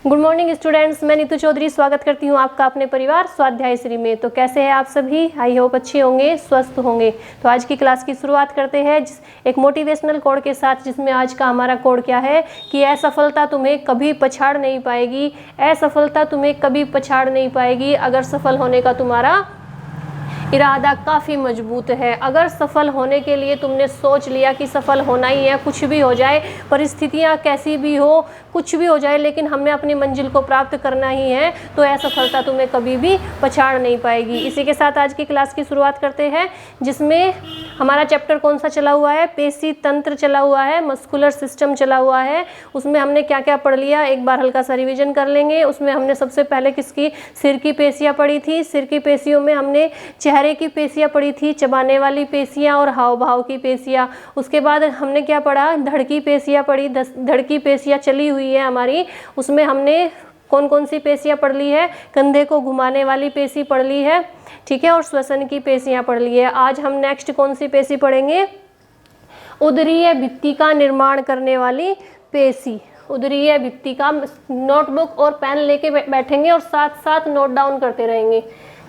Good morning students, मैं नीतू चौधरी स्वागत करती हूँ आपका अपने परिवार स्वाध्याय श्री में। तो कैसे हैं आप सभी? आई होप अच्छे होंगे, स्वस्थ होंगे। तो आज की क्लास की शुरुआत करते हैं एक मोटिवेशनल कोड के साथ, जिसमें आज का हमारा कोड क्या है कि असफलता तुम्हें कभी पछाड़ नहीं पाएगी। असफलता तुम्हें कभी पछाड़ नहीं पाएगी अगर सफल होने का तुम्हारा इरादा काफ़ी मजबूत है। अगर सफल होने के लिए तुमने सोच लिया कि सफल होना ही है, कुछ भी हो जाए, परिस्थितियाँ कैसी भी हो, कुछ भी हो जाए, लेकिन हमने अपनी मंजिल को प्राप्त करना ही है, तो असफलता तुम्हें कभी भी पछाड़ नहीं पाएगी। इसी के साथ आज की क्लास की शुरुआत करते हैं, जिसमें हमारा चैप्टर कौन सा चला हुआ है? पेशी तंत्र चला हुआ है, मस्कुलर सिस्टम चला हुआ है। उसमें हमने क्या क्या पढ़ लिया, एक बार हल्का सा रिविजन कर लेंगे। उसमें हमने सबसे पहले किसकी? सिर की पेशियाँ पढ़ी थी। सिर की पेशियों में हमने चेहरे की पेशियाँ पढ़ी थी, चबाने वाली पेशियाँ और हाव भाव की पेशियाँ। उसके बाद हमने क्या पढ़ा? धड़ की पेशियाँ पढ़ी। धड़ की पेशियाँ चली हुई है हमारी। उसमें हमने कौन कौन सी पेशियाँ पढ़ ली है? कंधे को घुमाने वाली पेशी पढ़ ली है, ठीक है, और श्वसन की पेशियाँ पढ़ ली है। आज हम नेक्स्ट कौन सी पेशी पढ़ेंगे? उदरीय भित्ति का निर्माण करने वाली पेशी। उदरीय भित्ति का नोटबुक और पेन लेके बैठेंगे और साथ साथ नोट डाउन करते रहेंगे,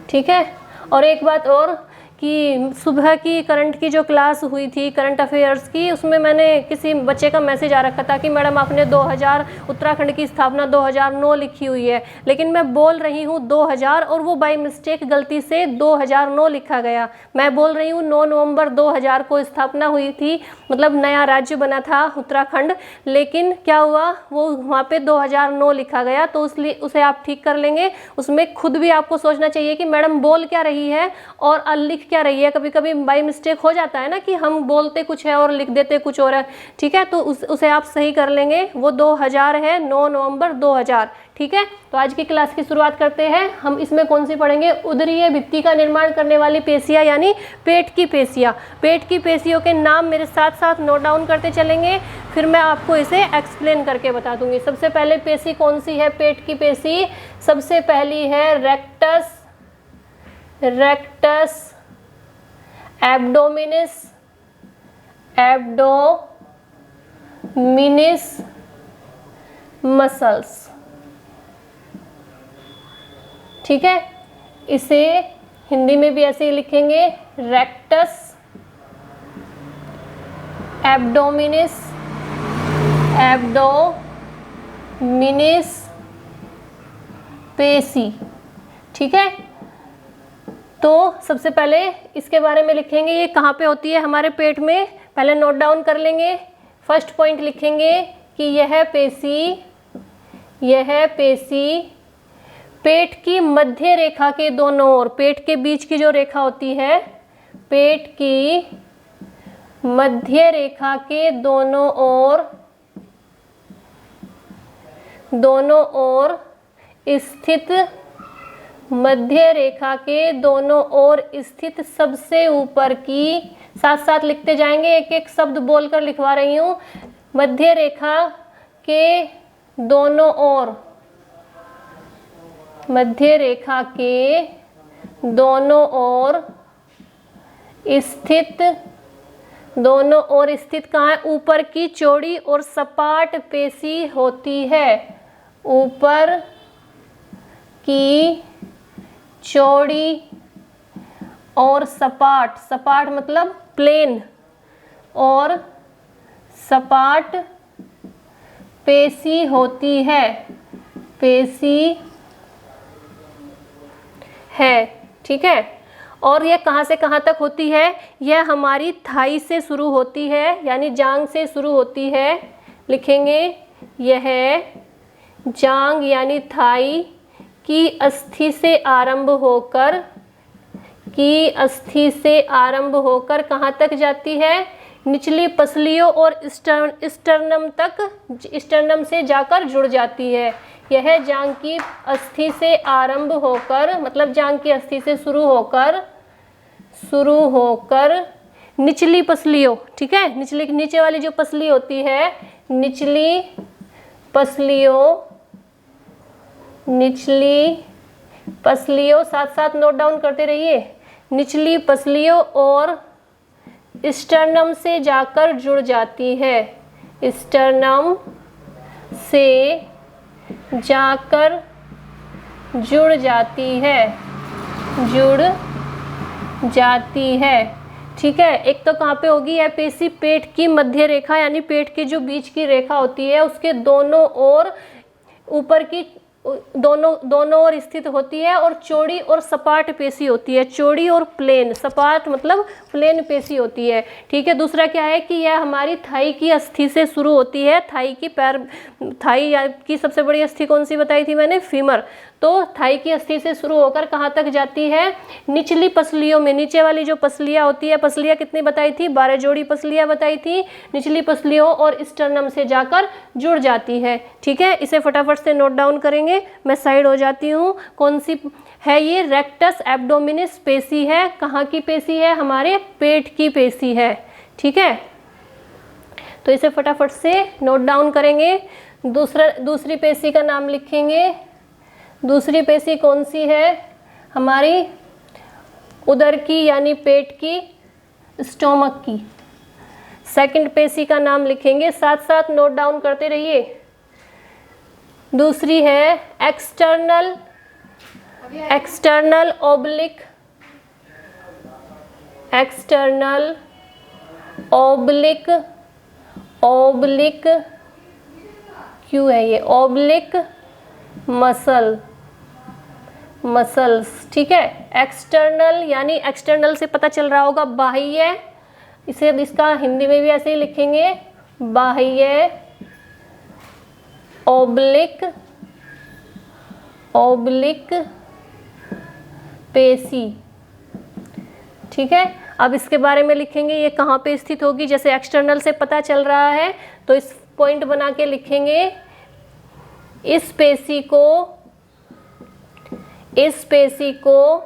ठीक है। और एक बात और कि सुबह की करंट की जो क्लास हुई थी करंट अफेयर्स की, उसमें मैंने किसी बच्चे का मैसेज आ रखा था कि मैडम आपने 2000 उत्तराखंड की स्थापना 2009 लिखी हुई है, लेकिन मैं बोल रही हूँ 2000 और वो बाय मिस्टेक गलती से 2009 लिखा गया। मैं बोल रही हूँ 9 नवंबर 2000 को स्थापना हुई थी, मतलब नया राज्य बना था उत्तराखंड, लेकिन क्या हुआ, वो वहाँ पे 2009 लिखा गया। तो उसलिए उसे आप ठीक कर लेंगे। उसमें खुद भी आपको सोचना चाहिए कि मैडम बोल क्या रही है और लिख क्या रही है। कभी कभी बाय मिस्टेक हो जाता है ना कि हम बोलते कुछ है और लिख देते कुछ और है, ठीक है। तो उसे आप सही कर लेंगे। वो 2000 है, 9 नवंबर 2000, ठीक है। तो आज की क्लास की शुरुआत करते हैं। हम इसमें कौन सी पढ़ेंगे? उदरीय भित्ति का निर्माण करने वाली पेशियाँ, यानी पेट की पेशियाँ। पेट की पेशियों के नाम मेरे साथ साथ नोट डाउन करते चलेंगे, फिर मैं आपको इसे एक्सप्लेन करके बता दूंगी। सबसे पहले पेशी कौन सी है? पेट की पेशी सबसे पहली है रेक्टस एब्डोमिनिस मसल्स, ठीक है। इसे हिंदी में भी ऐसे ही लिखेंगे, रेक्टस एब्डोमिनिस पेशी, ठीक है। तो सबसे पहले इसके बारे में लिखेंगे, ये कहाँ पे होती है हमारे पेट में, पहले नोट डाउन कर लेंगे। फर्स्ट पॉइंट लिखेंगे कि यह पेशी पेट की मध्य रेखा के दोनों ओर, पेट के बीच की जो रेखा होती है, पेट की मध्य रेखा के दोनों ओर स्थित, मध्य रेखा के दोनों ओर स्थित सबसे ऊपर की, साथ साथ लिखते जाएंगे, एक एक शब्द बोलकर लिखवा रही हूँ। मध्य रेखा के दोनों ओर, मध्य रेखा के दोनों ओर स्थित, दोनों ओर स्थित कहाँ है? ऊपर की चौड़ी और सपाट पेशी होती है। ऊपर की चौड़ी और सपाट, सपाट मतलब प्लेन, और सपाट पेशी होती है, ठीक है। और यह कहाँ से कहाँ तक होती है? यह हमारी थाई से शुरू होती है, यानी जांग से शुरू होती है। लिखेंगे, यह जांग यानी थाई की अस्थि से आरंभ होकर कहाँ तक जाती है? निचली पसलियों और स्टर्नम तक, स्टर्नम से जाकर जुड़ जाती है। यह जांघ की अस्थि से आरंभ होकर, मतलब जांघ की अस्थि से शुरू होकर निचली पसलियों, ठीक है, नीचे वाली जो पसली होती है, निचली पसलियों साथ साथ नोट डाउन करते रहिए। निचली पसलियों और स्टर्नम से जाकर जुड़ जाती है, स्टर्नम से जाकर जुड़ जाती है, जुड़ जाती है। ठीक है, एक तो कहाँ पे होगी यह पेशी, पेट की मध्य रेखा यानी पेट के जो बीच की रेखा होती है उसके दोनों ओर, ऊपर की दोनों ओर स्थित होती है, और चौड़ी और सपाट पेशी होती है। चौड़ी और प्लेन, सपाट मतलब प्लेन पेशी होती है। ठीक है, दूसरा क्या है कि यह हमारी थाई की अस्थि से शुरू होती है। थाई की थाई की सबसे बड़ी अस्थि कौन सी बताई थी मैंने, फीमर। तो थाई की अस्थि से शुरू होकर कहाँ तक जाती है, निचली पसलियों में। नीचे वाली जो पसलियाँ होती है, पसलियाँ कितनी बताई थी, 12 जोड़ी पसलियाँ बताई थी। निचली पसलियों और स्टर्नम से जाकर जुड़ जाती है। ठीक है, इसे फटाफट से नोट डाउन करेंगे। मैं साइड हो जाती हूँ। कौन सी है ये, रेक्टस एब्डोमिनिस पेशी है। कहाँ की पेशी है, हमारे पेट की पेशी है। ठीक है, तो इसे फटाफट से नोट डाउन करेंगे। दूसरी पेशी का नाम लिखेंगे। दूसरी पेशी कौन सी है, हमारी उदर की यानी पेट की, स्टोमक की। सेकंड पेशी का नाम लिखेंगे, साथ साथ नोट डाउन करते रहिए। दूसरी है एक्सटर्नल ओब्लिक क्यों है ये, ओब्लिक मसल्स। ठीक है, एक्सटर्नल यानी एक्सटर्नल से पता चल रहा होगा बाह्य, इसे इसका हिंदी में भी ऐसे ही लिखेंगे, बाह्य ओब्लिक पेशी। ठीक है, अब इसके बारे में लिखेंगे ये कहाँ पे स्थित होगी। जैसे एक्सटर्नल से पता चल रहा है तो इस पॉइंट बना के लिखेंगे, इस पेशी को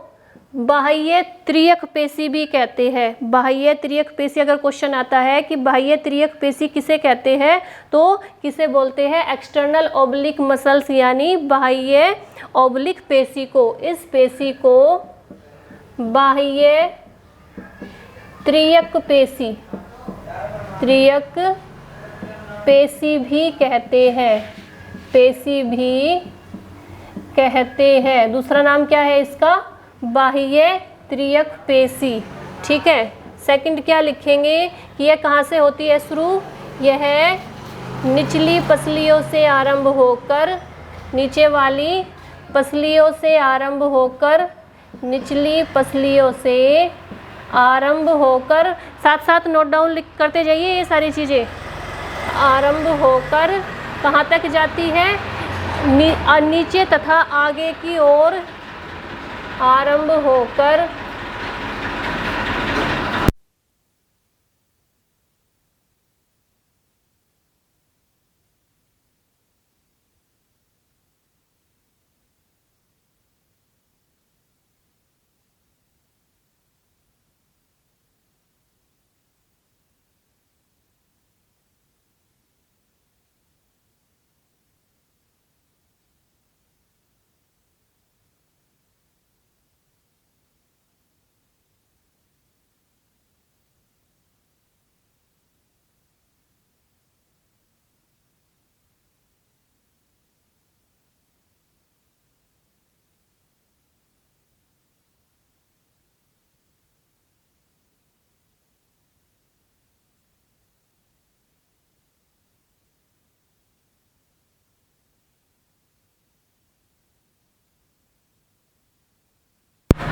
बाह्य त्रियक पेशी भी कहते हैं। बाह्य त्रियक पेशी, अगर क्वेश्चन आता है कि बाह्य त्रियक पेशी किसे कहते हैं, तो किसे बोलते हैं, एक्सटर्नल ओब्लिक मसल्स यानी बाह्य ओब्लिक पेशी को। इस पेशी को बाह्य त्रियक पेशी भी कहते हैं। दूसरा नाम क्या है इसका, बाह्य त्रियक पेशी। ठीक है, सेकंड क्या लिखेंगे कि यह कहाँ से होती है शुरू, यह निचली पसलियों से आरंभ होकर, नीचे वाली पसलियों से आरंभ होकर, निचली पसलियों से आरंभ होकर, साथ साथ नोट डाउन करते जाइए ये सारी चीज़ें, आरंभ होकर कहाँ तक जाती है, नीचे तथा आगे की ओर आरंभ होकर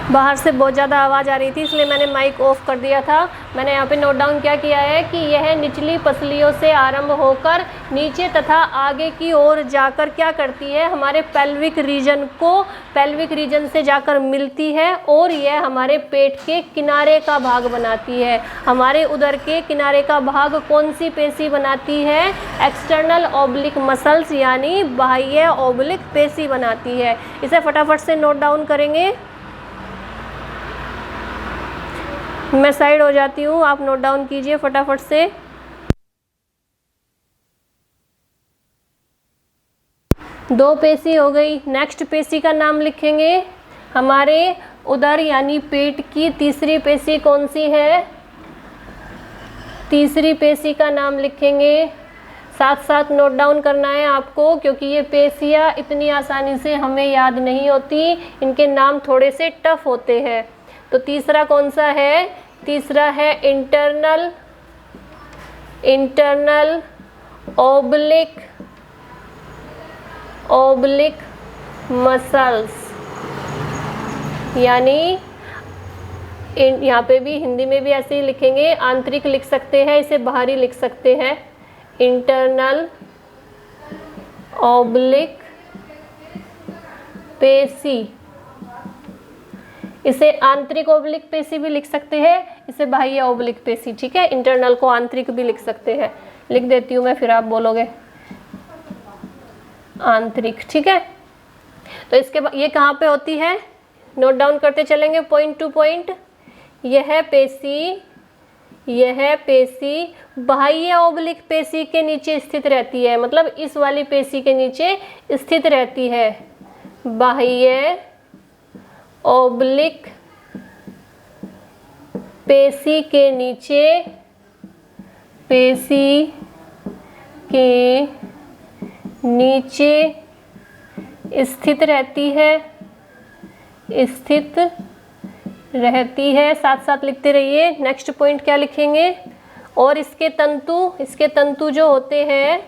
बाहर से बहुत ज़्यादा आवाज़ आ रही थी, इसलिए मैंने माइक ऑफ कर दिया था। मैंने यहाँ पे नोट डाउन क्या किया है कि यह निचली पसलियों से आरंभ होकर नीचे तथा आगे की ओर जाकर क्या करती है, हमारे पेल्विक रीजन से जाकर मिलती है, और यह हमारे पेट के किनारे का भाग बनाती है। हमारे उदर के किनारे का भाग कौन सी पेशी बनाती है, एक्सटर्नल ओब्लिक मसल्स यानी बाह्य ओब्लिक पेशी बनाती है। इसे फटाफट से नोट डाउन करेंगे। मैं साइड हो जाती हूँ, आप नोट डाउन कीजिए फटाफट से। दो पेशी हो गई। नेक्स्ट पेशी का नाम लिखेंगे, हमारे उदर यानी पेट की तीसरी पेशी कौन सी है, तीसरी पेशी का नाम लिखेंगे साथ साथ नोट डाउन करना है आपको, क्योंकि ये पेशियाँ इतनी आसानी से हमें याद नहीं होती, इनके नाम थोड़े से टफ होते हैं। तो तीसरा कौन सा है? तीसरा है इंटरनल ओब्लिक मसल्स, यानी यहाँ पे भी हिंदी में भी ऐसे ही लिखेंगे, आंतरिक लिख सकते हैं, इसे बाहरी लिख सकते हैं, इंटरनल ओब्लिक पेशी, इसे आंतरिक ओब्लिक पेशी भी लिख सकते हैं, इसे बाह्य ओब्लिक पेशी। ठीक है, इंटरनल को आंतरिक भी लिख सकते हैं। लिख देती हूँ मैं, फिर आप बोलोगे आंतरिक। ठीक है, तो इसके बाद ये कहाँ पे होती है, नोट डाउन करते चलेंगे पॉइंट टू पॉइंट। यह पेशी बाह्य ओब्लिक पेशी के नीचे स्थित रहती है, मतलब इस वाली पेशी के नीचे स्थित रहती है। बाह्य ओब्लिक पेशी के नीचे स्थित रहती है। साथ साथ लिखते रहिए। नेक्स्ट पॉइंट क्या लिखेंगे? और इसके तंतु जो होते हैं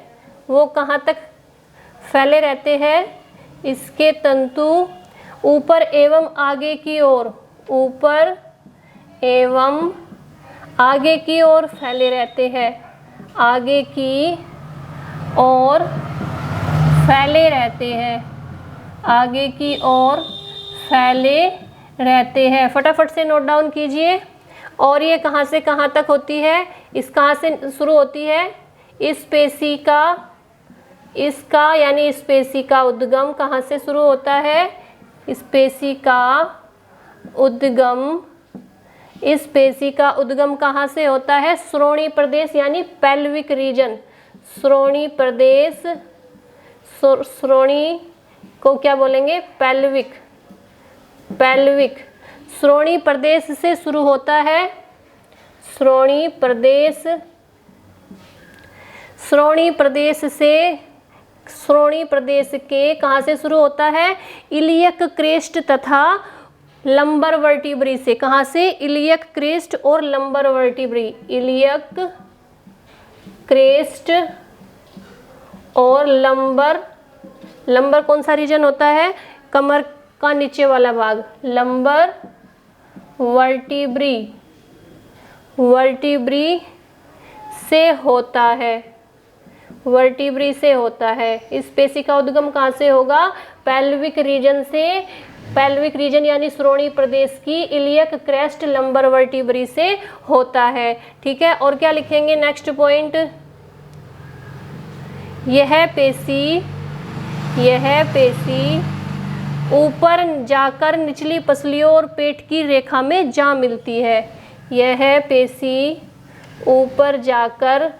वो कहाँ तक फैले रहते हैं? इसके तंतु ऊपर एवं आगे की ओर फैले रहते हैं। आगे की ओर फैले रहते हैं। फटाफट से नोट डाउन कीजिए। और ये कहाँ से कहाँ तक होती है? इस कहाँ से शुरू होती है? इस पेशी का उद्गम कहाँ से शुरू होता है? इस पेशी का उद्गम कहाँ से होता है? श्रोणि प्रदेश यानी पेल्विक रीजन। श्रोणि को क्या बोलेंगे? पेल्विक। श्रोणि प्रदेश से शुरू होता है। श्रोणि प्रदेश के कहाँ से शुरू होता है? इलियक क्रेस्ट तथा लंबर वर्टिब्री से। कहाँ से? इलियक क्रेस्ट और लंबर वर्टिब्री। इलियक क्रेस्ट और लंबर कौन सा रीजन होता है? कमर का नीचे वाला भाग। लंबर वर्टिब्री से होता है। इस पेशी का उद्गम कहाँ से होगा? पेल्विक रीजन यानी श्रोणि प्रदेश की इलियक क्रेस्ट लंबर वर्टिब्री से होता है। ठीक है, और क्या लिखेंगे? नेक्स्ट पॉइंट, यह पेशी ऊपर जाकर निचली पसलियों और पेट की रेखा में जा मिलती है। यह पेशी ऊपर जाकर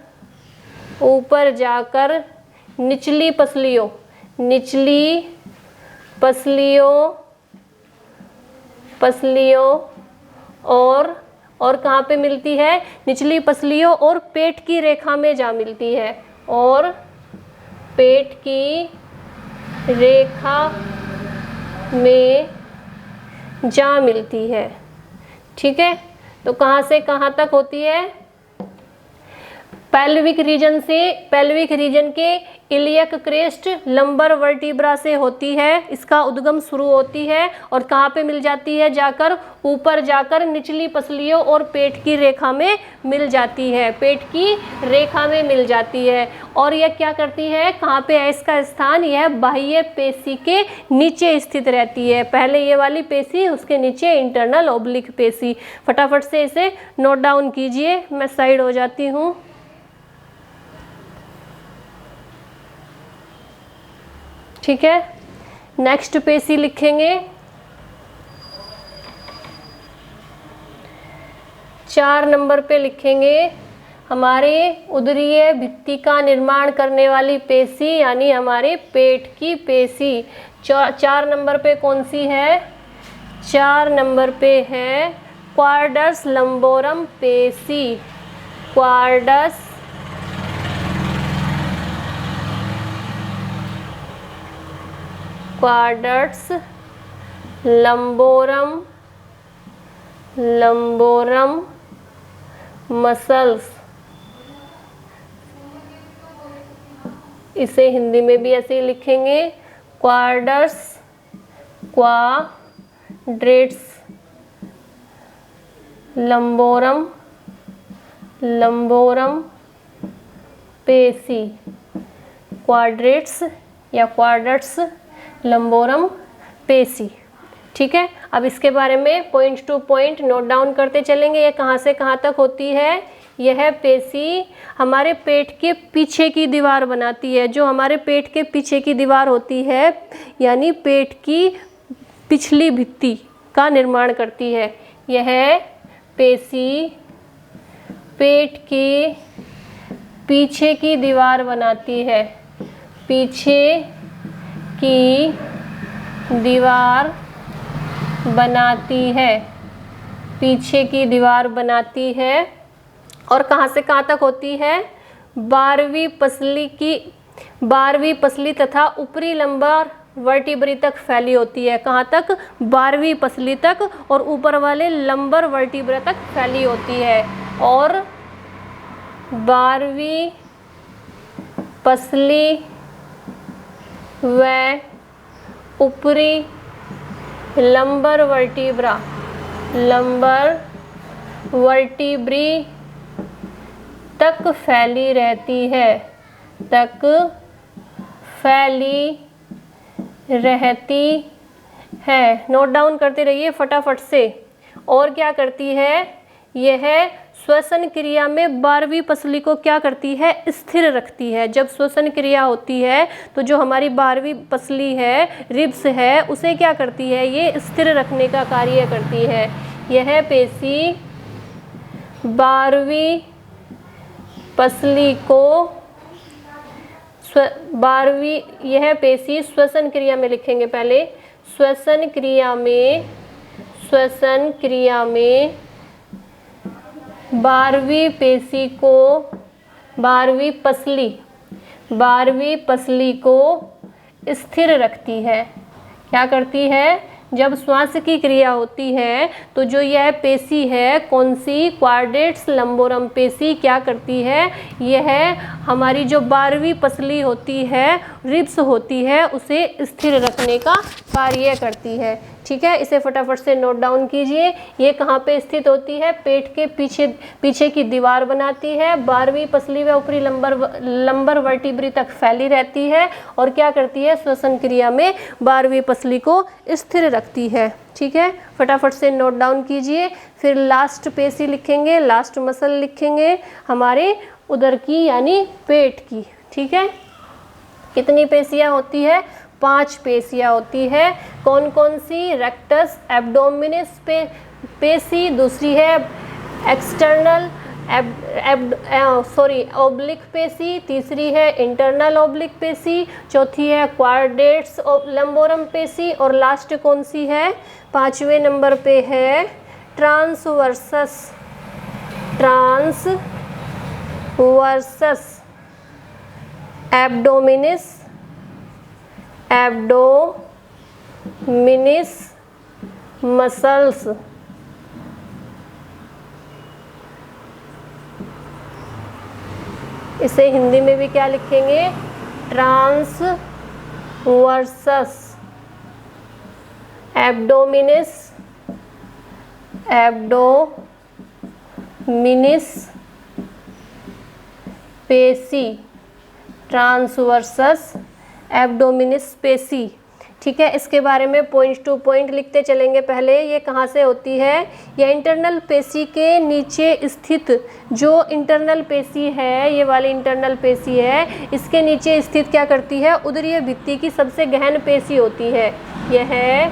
निचली पसलियों और कहाँ पे मिलती है? निचली पसलियों और पेट की रेखा में जा मिलती है। और पेट की रेखा में जा मिलती है। ठीक है, तो कहाँ से कहाँ तक होती है? पेल्विक रीजन के इलियक क्रेस्ट लंबर वर्टिब्रा से होती है। इसका उद्गम शुरू होती है और कहाँ पे मिल जाती है? ऊपर जाकर निचली पसलियों और पेट की रेखा में मिल जाती है। और यह क्या करती है? कहाँ पे है इसका स्थान? यह बाह्य पेशी के नीचे स्थित रहती है। पहले ये वाली पेशी, उसके नीचे इंटरनल ओब्लिक पेशी। फटाफट से इसे नोट डाउन कीजिए। मैं साइड हो जाती हूँ। ठीक है, नेक्स्ट पेशी लिखेंगे। 4 नंबर पे लिखेंगे हमारे उदरीय भित्ति का निर्माण करने वाली पेशी, यानी हमारे पेट की पेशी। 4 नंबर पे कौन सी है? 4 नंबर पे है क्वाड्रस लंबोरम पेशी। क्वाड्रस क्वाड्रट्स लंबोरम मसल्स। इसे हिंदी में भी ऐसे ही लिखेंगे, क्वाड्रट्स लंबोरम पेशी। क्वाड्रेट्स या क्वाड्रट्स लंबोरम पेशी। ठीक है, अब इसके बारे में point two point note down करते चलेंगे। ये कहाँ से कहाँ तक होती है? यह पेशी हमारे पेट के पीछे की दीवार बनाती है। जो हमारे पेट के पीछे की दीवार होती है, यानी पेट की पिछली भित्ति का निर्माण करती है। यह पेशी पेट के पीछे की दीवार बनाती है। पीछे की दीवार बनाती है। पीछे की दीवार बनाती है। और कहाँ से कहाँ तक होती है? 12वीं पसली तथा ऊपरी लंबर वर्टिब्री तक फैली होती है। कहाँ तक? 12वीं पसली तक और ऊपर वाले लंबर वर्टिब्रा तक फैली होती है। और 12वीं पसली व ऊपरी लंबर वर्टिब्री तक फैली रहती है। नोट डाउन करते रहिए फटाफट से। और क्या करती है? यह श्वसन क्रिया में 12वीं पसली को क्या करती है? स्थिर रखती है। जब श्वसन क्रिया होती है तो जो हमारी 12वीं पसली है, रिब्स है, उसे क्या करती है? ये स्थिर रखने का कार्य करती है। यह पेशी 12वीं पसली को यह पेशी श्वसन क्रिया में लिखेंगे पहले। श्वसन क्रिया में 12वीं पेशी को 12वीं पसली को स्थिर रखती है। क्या करती है? जब श्वास की क्रिया होती है तो जो यह पेशी है, कौन सी? क्वाड्रेट्स लंबोरम पेशी क्या करती है? यह हमारी जो 12वीं पसली होती है, रिब्स होती है, उसे स्थिर रखने का कार्य करती है। ठीक है, इसे फटाफट से नोट डाउन कीजिए। ये कहाँ पे स्थित होती है? पेट के पीछे की दीवार बनाती है। 12वीं पसली व ऊपरी लंबर वर्टिब्री तक फैली रहती है। और क्या करती है? श्वसन क्रिया में 12वीं पसली को स्थिर रखती है। ठीक है, फटाफट से नोट डाउन कीजिए। फिर लास्ट पेशी लिखेंगे, लास्ट मसल लिखेंगे हमारे उदर की यानी पेट की। ठीक है, कितनी पेशियाँ होती है? 5 पेशियाँ होती है। कौन कौन सी? रेक्टस एब्डोमिनस पेशी, दूसरी है एक्सटर्नल ओब्लिक पेशी, तीसरी है इंटरनल ओब्लिक पेशी, चौथी है क्वाड्रेट्स लंबोरम पेशी, और लास्ट कौन सी है? 5वें नंबर पे है ट्रांसवर्सस एब्डोमिनिस मसल्स। इसे हिंदी में भी क्या लिखेंगे? ट्रांसवर्सस एब्डोमिनिस पेशी, ट्रांसवर्सस एब्डोमिनिस पेशी। ठीक है, इसके बारे में पॉइंट टू पॉइंट लिखते चलेंगे। पहले ये कहाँ से होती है? ये इंटरनल पेशी के नीचे स्थित जो इंटरनल पेशी है, ये वाली इंटरनल पेशी है, इसके नीचे स्थित क्या करती है? उदरीय भित्ति की सबसे गहन पेशी होती है। यह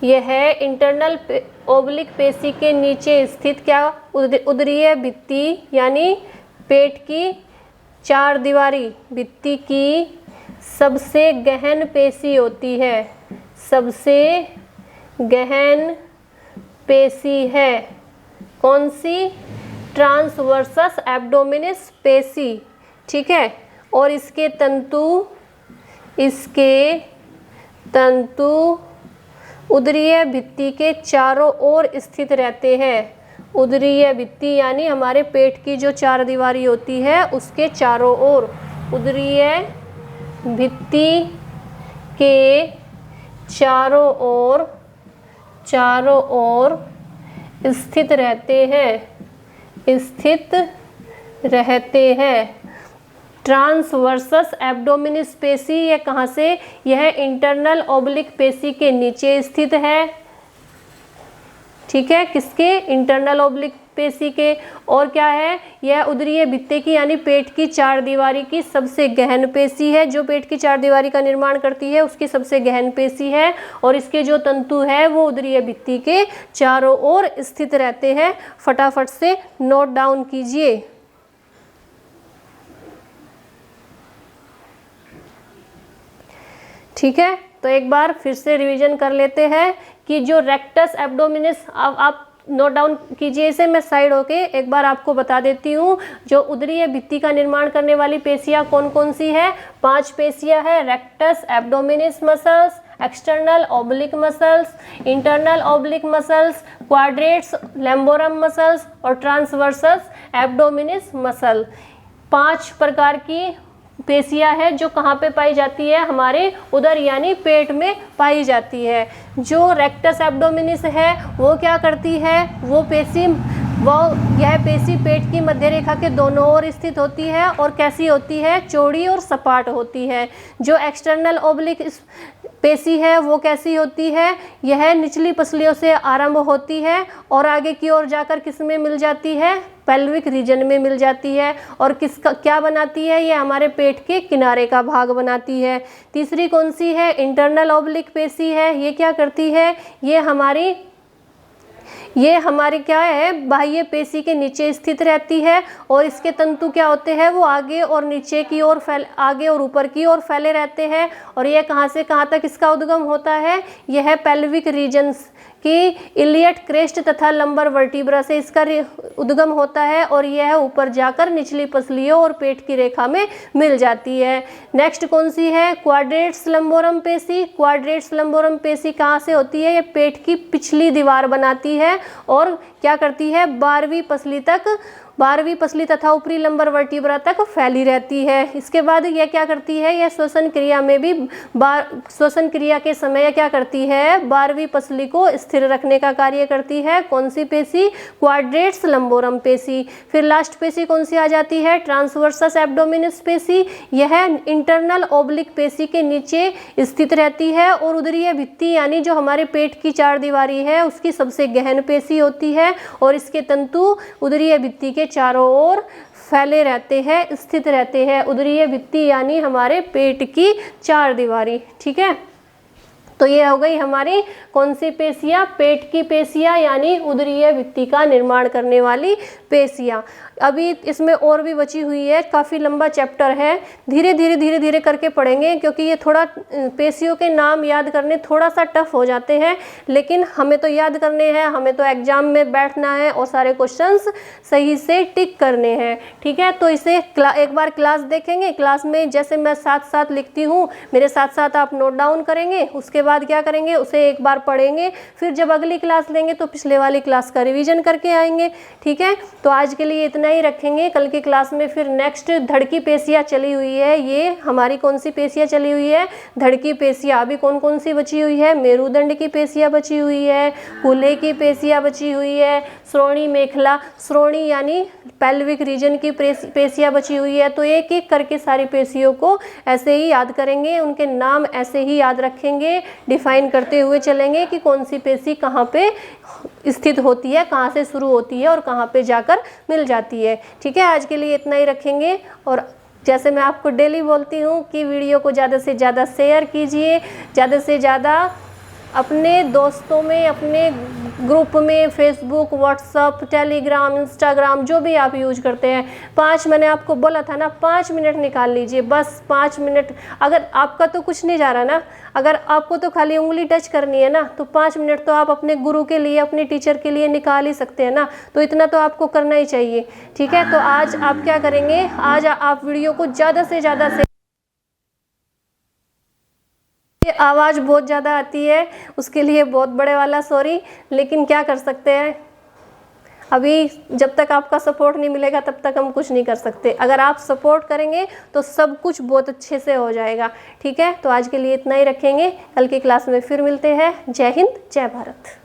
यह इंटरनल ओब्लिक पेशी के नीचे स्थित क्या उदरीय भित्ति यानी पेट की चार दीवारी भित्ति की सबसे गहन पेशी होती है, सबसे गहन पेशी है। कौन सी? ट्रांसवर्सस एब्डोमिनिस पेशी, ठीक है। और इसके तंतु उदरीय भित्ति के चारों ओर स्थित रहते हैं। उदरीय भित्ति यानी हमारे पेट की जो चार दीवारी होती है उसके चारों ओर उदरीय भित्ति के चारों ओर स्थित रहते हैं। ट्रांसवर्सस एब्डोमिनिस पेशी यह कहाँ से? यह इंटरनल ओब्लिक पेशी के नीचे स्थित है, ठीक है। किसके? इंटरनल ओब्लिक पेशी के। और क्या है? यह उदरीय भित्ति की यानी पेट की चार दीवारी की सबसे गहन पेशी है, जो पेट की चार दीवारी का निर्माण करती है उसकी सबसे गहन पेशी है। और इसके जो तंतु है वो उदरीय भित्ति के चारों ओर स्थित रहते हैं। फटाफट से नोट डाउन कीजिए। ठीक है, तो एक बार फिर से रिवीजन कर लेते हैं कि जो रेक्टस एब्डोमिनिस, अब आप नोट डाउन कीजिए इसे, मैं साइड होके एक बार आपको बता देती हूँ। जो उदरीय भित्ति का निर्माण करने वाली पेशियाँ कौन कौन सी है? 5 पेशियाँ है। Rectus abdominis muscles, external oblique muscles, internal oblique muscles, quadratus lumborum muscles और ट्रांसवर्सस एब्डोमिनिस मसल। 5 प्रकार की पेशियाँ है जो कहाँ पे पाई जाती है? हमारे उदर यानी पेट में पाई जाती है। जो रेक्टस एब्डोमिनिस है वो क्या करती है? यह पेशी पेट की मध्य रेखा के दोनों ओर स्थित होती है और कैसी होती है? चौड़ी और सपाट होती है। जो एक्सटर्नल ओब्लिक पेशी है वो कैसी होती है? यह निचली पसलियों से आरंभ होती है और आगे की ओर जाकर किस में मिल जाती है? पेल्विक रीजन में मिल जाती है। और किसका क्या बनाती है? ये हमारे पेट के किनारे का भाग बनाती है। तीसरी कौन सी है? इंटरनल ओब्लिक पेशी है। ये क्या करती है? ये हमारी क्या है? बाह्य पेशी के नीचे स्थित रहती है और इसके तंतु क्या होते हैं? वो आगे और नीचे की ओर आगे और ऊपर की ओर फैले रहते हैं। और यह कहाँ से कहाँ तक इसका उद्गम होता है? यह पेल्विक रीजन्स की इलियट क्रेस्ट तथा लंबर वर्टिब्रा से इसका उद्गम होता है और यह ऊपर जाकर निचली पसलियों और पेट की रेखा में मिल जाती है। नेक्स्ट कौन सी है? क्वाड्रेट्स लंबोरम पेशी। क्वाड्रेट्स लंबोरम पेशी कहाँ से होती है? ये पेट की पिछली दीवार बनाती है और क्या करती है? 12वीं पसली तथा ऊपरी लंबर वर्टिब्रा तक फैली रहती है। इसके बाद यह क्या करती है? यह श्वसन क्रिया में भी श्वसन क्रिया के समय क्या करती है? 12वीं पसली को स्थिर रखने का कार्य करती है। कौन सी पेशी? क्वाड्रेट्स लंबोरम पेशी। फिर लास्ट पेशी कौन सी आ जाती है? ट्रांसवर्सस एब्डोमिनिस पेशी। यह इंटरनल ओब्लिक पेशी के नीचे स्थित रहती है और उदरीय भित्ति यानी जो हमारे पेट की चार दीवारी है उसकी सबसे गहन पेशी होती है और इसके तंतु उदरीय भित्ति के चारों ओर फैले रहते हैं, स्थित रहते हैं। उदरीय भित्ति यानी हमारे पेट की चार दीवारी, ठीक है। तो ये हो गई हमारी कौन सी पेशियाँ? पेट की पेशियाँ यानी उदरीय भित्ति का निर्माण करने वाली पेशियाँ। अभी इसमें और भी बची हुई है, काफ़ी लंबा चैप्टर है, धीरे धीरे करके पढ़ेंगे क्योंकि ये थोड़ा पेशियों के नाम याद करने थोड़ा सा टफ हो जाते हैं, लेकिन हमें तो याद करने हैं, हमें तो एग्जाम में बैठना है और सारे क्वेश्चंस सही से टिक करने हैं, ठीक है। तो इसे एक बार क्लास देखेंगे, क्लास में जैसे मैं साथ साथ लिखती हूँ मेरे साथ साथ आप नोट डाउन करेंगे, उसके बाद क्या करेंगे? उसे एक बार पढ़ेंगे, फिर जब अगली क्लास लेंगे तो पिछले वाली क्लास का रिवीजन करके आएंगे, ठीक है। तो आज के लिए इतना ही रखेंगे। कल की क्लास में फिर नेक्स्ट धड़ की पेशियाँ चली हुई है। ये हमारी कौन सी पेशियाँ चली हुई है? धड़ की पेशियाँ। अभी कौन कौन सी बची हुई है? मेरुदंड की पेशियाँ बची हुई है, कूल्हे की पेशियाँ बची हुई है, श्रोणी मेखला, श्रोणी यानी पेल्विक रीजन की पेशियाँ बची हुई है। तो एक एक करके सारी पेशियों को ऐसे ही याद करेंगे, उनके नाम ऐसे ही याद रखेंगे, डिफाइन करते हुए चलेंगे कि कौन सी पेशी कहाँ पे स्थित होती है, कहाँ से शुरू होती है और कहाँ पे जाकर मिल जाती है, ठीक है। आज के लिए इतना ही रखेंगे और जैसे मैं आपको डेली बोलती हूँ कि वीडियो को ज़्यादा से ज़्यादा शेयर कीजिए, ज़्यादा से ज़्यादा अपने दोस्तों में, अपने ग्रुप में, फेसबुक, व्हाट्सअप, टेलीग्राम, इंस्टाग्राम जो भी आप यूज करते हैं, 5 मैंने आपको बोला था ना 5 मिनट निकाल लीजिए, बस 5 मिनट। अगर आपका तो कुछ नहीं जा रहा ना, अगर आपको तो खाली उंगली टच करनी है ना, तो 5 मिनट तो आप अपने गुरु के लिए, अपने टीचर के लिए निकाल ही सकते हैं ना। तो इतना तो आपको करना ही चाहिए, ठीक है। तो आज आप क्या करेंगे, आज आप वीडियो को ज़्यादा से ज़्यादा से, आवाज़ बहुत ज़्यादा आती है उसके लिए बहुत बड़े वाला सॉरी, लेकिन क्या कर सकते हैं, अभी जब तक आपका सपोर्ट नहीं मिलेगा तब तक हम कुछ नहीं कर सकते। अगर आप सपोर्ट करेंगे तो सब कुछ बहुत अच्छे से हो जाएगा, ठीक है। तो आज के लिए इतना ही रखेंगे, कल की क्लास में फिर मिलते हैं। जय हिंद, जय भारत।